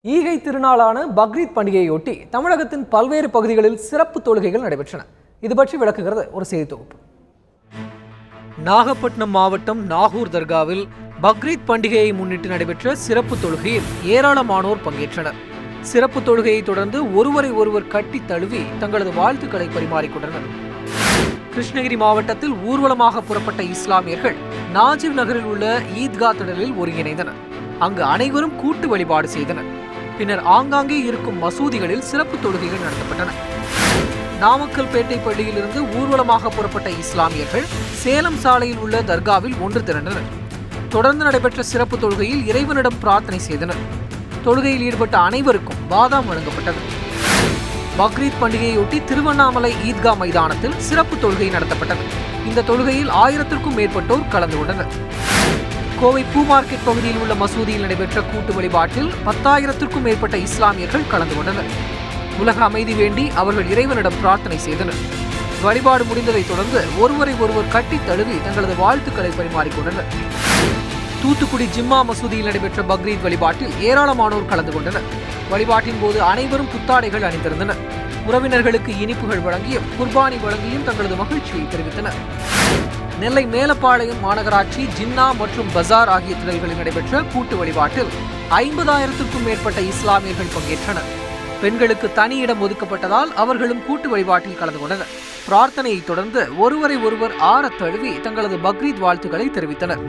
ஈகை திருநாளான பக்ரீத் பண்டிகையொட்டி தமிழகத்தின் பல்வேறு பகுதிகளில் சிறப்பு தொழுகைகள் நடைபெற்றன. இது பற்றி விளக்குகிறது ஒரு செய்தி தொகுப்பு. நாகப்பட்டினம் மாவட்டம் நாகூர் தர்காவில் பக்ரீத் பண்டிகையை முன்னிட்டு நடைபெற்ற சிறப்பு தொழுகையில் ஏராளமானோர் பங்கேற்றனர். சிறப்பு தொழுகையை தொடர்ந்து ஒருவரை ஒருவர் கட்டி தழுவி தங்களது வாழ்த்துக்களை பரிமாறிக்கொண்டனர். கிருஷ்ணகிரி மாவட்டத்தில் ஊர்வலமாக புறப்பட்ட இஸ்லாமியர்கள் நாஜிப் நகரில் உள்ள ஈத்கா திடலில் ஒருங்கிணைந்தனர். அங்கு அனைவரும் கூட்டு வழிபாடு செய்தனர். பின்னர் ஆங்காங்கே இருக்கும் மசூதிகளில் சிறப்பு தொழுகைகள் நடத்தப்பட்டன. நாமக்கல் பேட்டை பள்ளியிலிருந்து ஊர்வலமாக புறப்பட்ட இஸ்லாமியர்கள் சேலம் சாலையில் உள்ள தர்காவில் ஒன்று திரண்டனர். தொடர்ந்து நடைபெற்ற சிறப்பு தொழுகையில் இறைவனிடம் பிரார்த்தனை செய்தனர். தொழுகையில் ஈடுபட்ட அனைவருக்கும் பாதாம் வழங்கப்பட்டது. பக்ரீத் பண்டிகையொட்டி திருவண்ணாமலை ஈத்கா மைதானத்தில் சிறப்பு தொழுகை நடத்தப்பட்டது. இந்த தொழுகையில் 1000க்கும் மேற்பட்டோர் கலந்து கொண்டனர். கோவை பூ மார்க்கெட் பகுதியில் உள்ள மசூதியில் நடைபெற்ற கூட்டு வழிபாட்டில் 10,000க்கும் மேற்பட்ட இஸ்லாமியர்கள் கலந்து கொண்டனர். உலக அமைதி வேண்டி அவர்கள் இறைவனிடம் பிரார்த்தனை செய்தனர். வழிபாடு முடிந்ததைத் தொடர்ந்து ஒருவரை ஒருவர் கட்டி தழுவி தங்களது வாழ்த்துக்களை பரிமாறிக்கொண்டனர். தூத்துக்குடி ஜிம்மா மசூதியில் நடைபெற்ற பக்ரீத் வழிபாட்டில் ஏராளமானோர் கலந்து கொண்டனர். வழிபாட்டின் போது அனைவரும் புத்தாடைகள் அணிந்திருந்தனர். உறவினர்களுக்கு இனிப்புகள் வழங்கியும் குர்பானி வழங்கியும் தங்களது மகிழ்ச்சியை தெரிவித்தனர். நெல்லை மேலப்பாளையம் மாநகராட்சி ஜின்னா மற்றும் பஜார் ஆகிய திடல்களில் நடைபெற்ற கூட்டு வழிபாட்டில் 50,000க்கும் மேற்பட்ட இஸ்லாமியர்கள் பங்கேற்றனர். பெண்களுக்கு தனி இடம் ஒதுக்கப்பட்டதால் அவர்களும் கூட்டு வழிபாட்டில் கலந்து கொண்டனர். பிரார்த்தனையை தொடர்ந்து ஒருவரை ஒருவர் ஆறத் தழுவி தங்களது பக்ரீத் வாழ்த்துக்களை தெரிவித்தனர்.